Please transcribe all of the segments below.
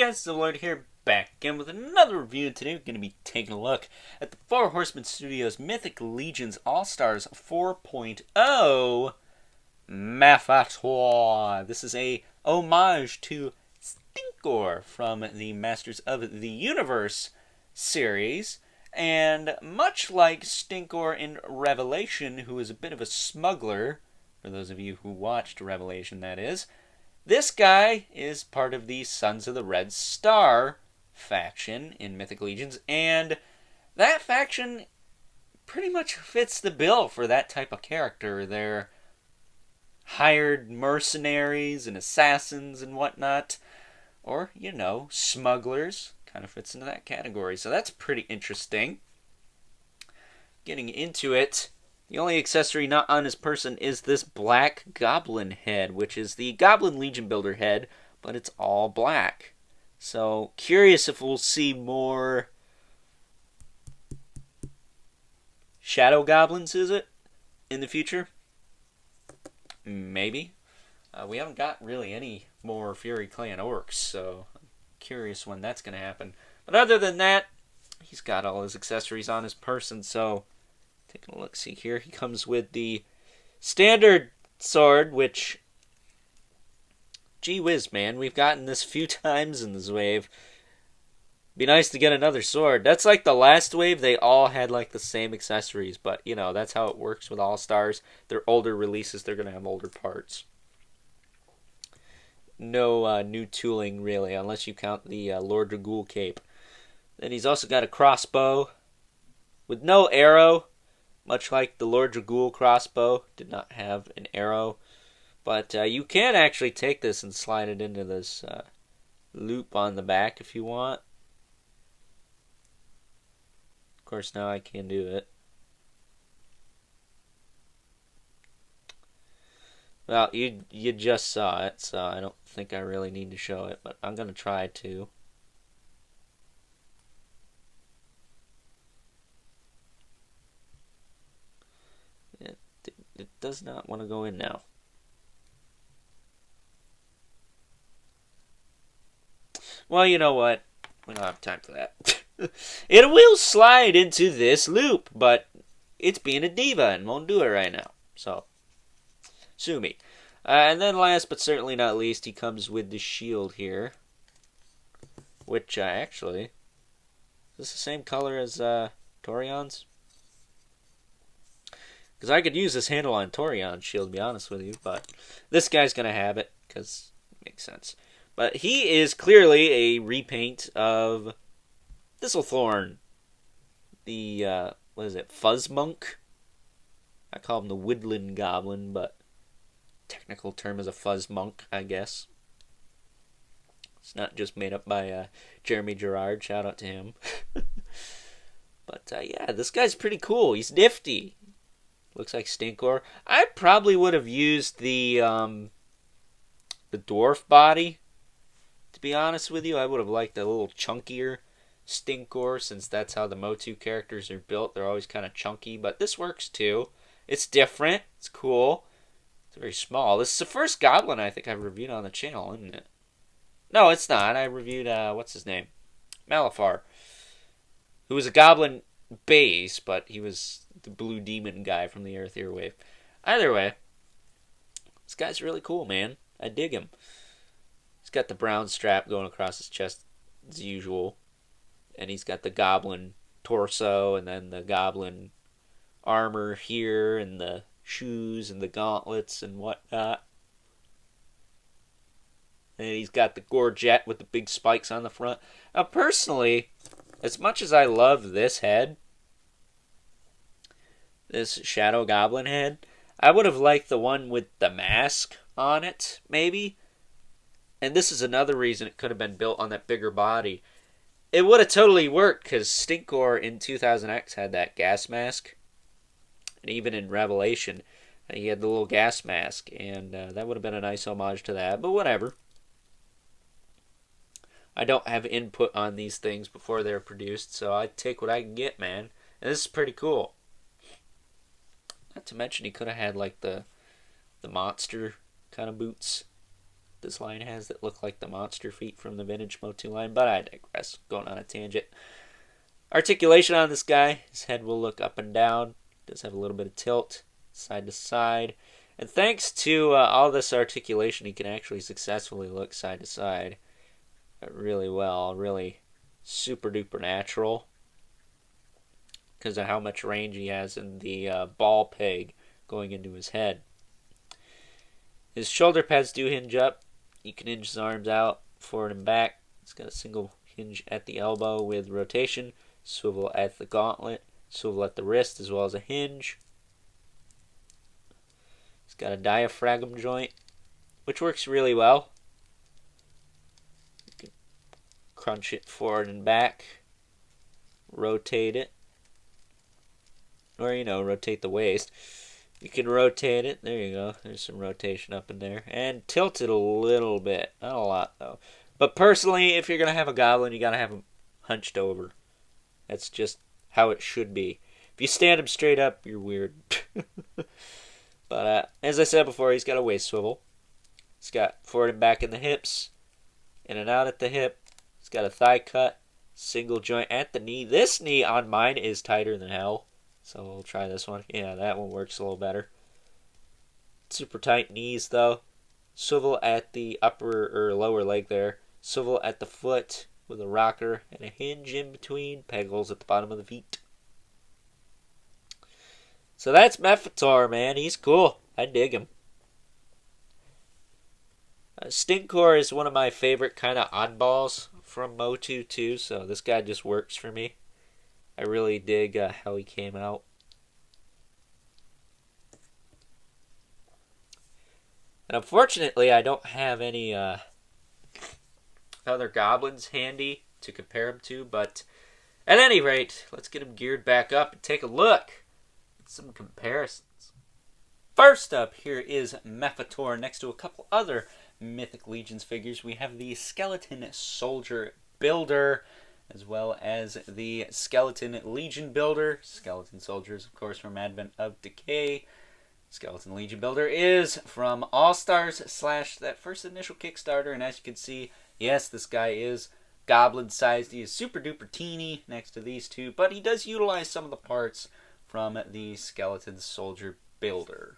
guys, it's the Lord here, back again with another review. Today we're going to be taking a look at the Horsemen Studios Mythic Legions All-Stars 4.0 Mephitor. This is a homage to Stinkor from the Masters of the Universe series. And much like Stinkor in Revelation, who is a bit of a smuggler, for those of you who watched Revelation, that is, this guy is part of the Sons of the Red Star faction in Mythic Legions, and that faction pretty much fits the bill for that type of character. They're hired mercenaries and assassins and whatnot, or, you know, smugglers. Kind of fits into that category, so that's pretty interesting. Getting into it, the only accessory not on his person is this black goblin head, which is the Goblin Legion Builder head, but it's all black. So, curious if we'll see more shadow goblins, is it, in the future? Maybe. We haven't got really any more Fury Clan orcs, so I'm curious when that's going to happen. But other than that, he's got all his accessories on his person, so taking a look-see here, he comes with the standard sword, which, gee whiz, man, we've gotten this a few times in this wave. Be nice to get another sword. That's like the last wave, they all had like the same accessories, but, you know, that's how it works with All-Stars. They're older releases, they're going to have older parts. No new tooling, really, unless you count the Lord Dragul cape. Then he's also got a crossbow with no arrow, much like the Lord Dragul crossbow did not have an arrow. But you can actually take this and slide it into this loop on the back if you want. Of course, now I can do it. Well, you just saw it, so I don't think I really need to show it, but I'm going to try to. It does not want to go in now. Well, you know what? We don't have time for that. It will slide into this loop, but it's being a diva and won't do it right now. So, sue me. And then last but certainly not least, he comes with the shield here. Which, actually, is this the same color as Torion's? Because I could use this handle on Torion's shield, to be honest with you. But this guy's going to have it, because it makes sense. But he is clearly a repaint of Thistlethorn. The, what is it, Fuzzmonk? I call him the Woodland Goblin, but technical term is a Fuzzmonk, I guess. It's not just made up by Jeremy Gerard. Shout out to him. But, yeah, this guy's pretty cool. He's nifty. Looks like Stinkor. I probably would have used the dwarf body. To be honest with you, I would have liked a little chunkier Stinkor, since that's how the Motu characters are built. They're always kind of chunky, but this works too. It's different. It's cool. It's very small. This is the first goblin I think I've reviewed on the channel, isn't it? No, it's not. I reviewed, what's his name? Malifar. Who was a goblin base, but he was the blue demon guy from the Earth Earwave. Either way, this guy's really cool, man. I dig him. He's got the brown strap going across his chest as usual. And he's got the goblin torso, and then the goblin armor here, and the shoes, and the gauntlets, and whatnot. And he's got the gorget with the big spikes on the front. Now, personally, as much as I love this head, this Shadow Goblin head, I would have liked the one with the mask on it, maybe. And this is another reason it could have been built on that bigger body. It would have totally worked, because Stinkor in 2000X had that gas mask. And even in Revelation, he had the little gas mask. And that would have been a nice homage to that, but whatever. I don't have input on these things before they're produced, so I take what I can get, man. And this is pretty cool. Not to mention he could have had like the monster kind of boots. this line has that look like the monster feet from the vintage Motu line, but I digress. Going on a tangent. Articulation on this guy. His head will look up and down. Does have a little bit of tilt, side to side. And thanks to all this articulation, he can actually successfully look side to side really well. Really super duper natural. Because of how much range he has in the ball peg going into his head. His shoulder pads do hinge up. You can hinge his arms out, forward and back. It's got a single hinge at the elbow with rotation, swivel at the gauntlet, swivel at the wrist, as well as a hinge. It's got a diaphragm joint, which works really well. You can crunch it forward and back, rotate it, or, rotate the waist. You can rotate it. There you go. There's some rotation up in there. And tilt it a little bit. Not a lot, though. But personally, if you're going to have a goblin, you got to have him hunched over. That's just how it should be. If you stand him straight up, you're weird. But as I said before, he's got a waist swivel. He's got forward and back in the hips. In and out at the hip. He's got a thigh cut. Single joint at the knee. This knee on mine is tighter than hell. So we'll try this one. Yeah, that one works a little better. Super tight knees, though. Swivel at the upper or lower leg there. Swivel at the foot with a rocker and a hinge in between. Peg holes at the bottom of the feet. So that's Mephitor, man. He's cool. I dig him. Stinkor is one of my favorite kind of oddballs from Motu, too. So this guy just works for me. I really dig how he came out. And unfortunately, I don't have any other goblins handy to compare him to. But at any rate, let's get him geared back up and take a look at some comparisons. First up, here is Mephitor next to a couple other Mythic Legions figures. We have the Skeleton Soldier Builder, as well as the Skeleton Legion Builder. Skeleton Soldiers, of course, from Advent of Decay. Skeleton Legion Builder is from All-Stars / that first initial Kickstarter. And as you can see, yes, this guy is goblin-sized. He is super duper teeny next to these two. But he does utilize some of the parts from the Skeleton Soldier Builder.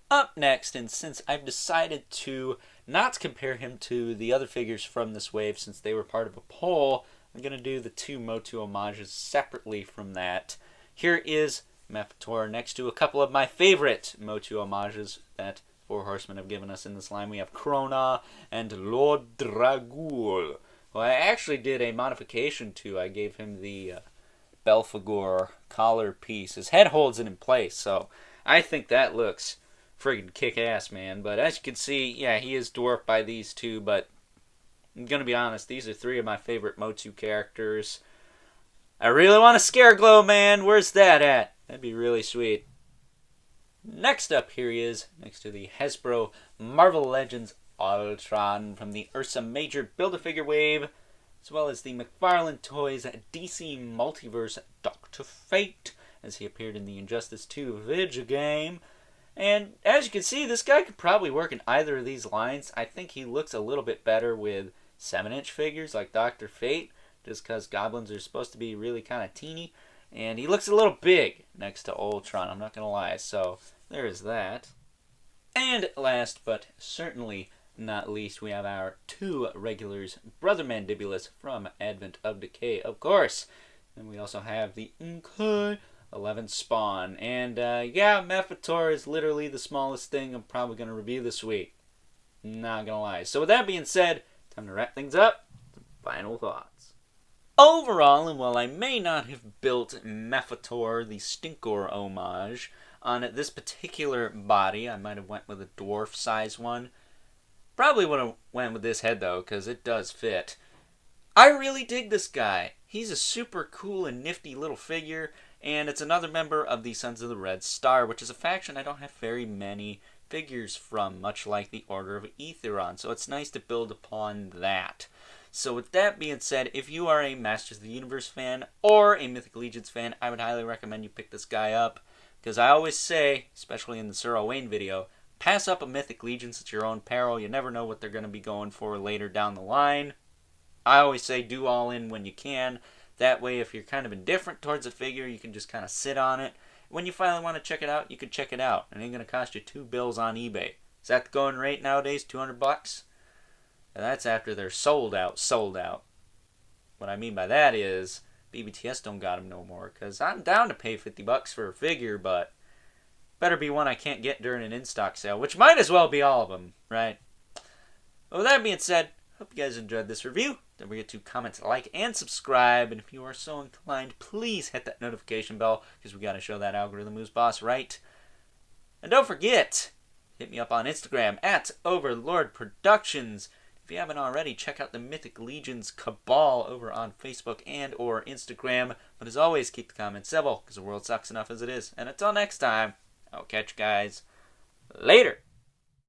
Up next, and since I've decided to not compare him to the other figures from this wave since they were part of a poll, I'm going to do the two Motu homages separately from that. Here is Mephitor next to a couple of my favorite Motu homages that Four Horsemen have given us in this line. We have Krona and Lord Dragul. Well, I actually did a modification to. I gave him the Belphegor collar piece. His head holds it in place, so I think that looks friggin' kick-ass, man. But as you can see, yeah, he is dwarfed by these two, but I'm going to be honest, these are three of my favorite Motu characters. I really want a Scareglow, man. Where's that at? That'd be really sweet. Next up, here he is, next to the Hasbro Marvel Legends Ultron from the Ursa Major Build-A-Figure wave, as well as the McFarlane Toys DC Multiverse Dr. Fate, as he appeared in the Injustice 2 video game. And as you can see, this guy could probably work in either of these lines. I think he looks a little bit better with 7-inch figures like Dr. Fate, just because goblins are supposed to be really kind of teeny. And he looks a little big next to Ultron, I'm not going to lie. So there is that. And last but certainly not least, we have our two regulars, Brother Mandibulus from Advent of Decay, of course. And we also have the 11 Spawn. And yeah, Mephitor is literally the smallest thing I'm probably going to review this week. Not going to lie. So with that being said, time to wrap things up. Some final thoughts. Overall, and while I may not have built Mephitor, the Stinkor homage, on this particular body, I might have went with a dwarf size one. Probably would have went with this head though, because it does fit. I really dig this guy. He's a super cool and nifty little figure, and it's another member of the Sons of the Red Star, which is a faction I don't have very many figures from, much like the Order of Aetheron, so it's nice to build upon that. So with that being said, if you are a Masters of the Universe fan or a Mythic Legions fan, I would highly recommend you pick this guy up. Because I always say, especially in the Sir Owain video, pass up a Mythic Legions at your own peril. You never know what they're going to be going for later down the line. I always say do all in when you can. That way, if you're kind of indifferent towards a figure, you can just kind of sit on it. When you finally want to check it out, you can check it out. It ain't going to cost you $2 on eBay. Is that the going rate nowadays, $200? And that's after they're sold out. What I mean by that is BBTS don't got them no more. Because I'm down to pay $50 for a figure, but better be one I can't get during an in-stock sale, which might as well be all of them, right? Well, with that being said, hope you guys enjoyed this review. Don't forget to comment, like, and subscribe. And if you are so inclined, please hit that notification bell, because we got to show that algorithm who's boss, right? And don't forget, hit me up on Instagram at Overlord Productions. If you haven't already, check out the Mythic Legions Cabal over on Facebook and or Instagram. But as always, keep the comments civil, because the world sucks enough as it is. And until next time, I'll catch you guys later.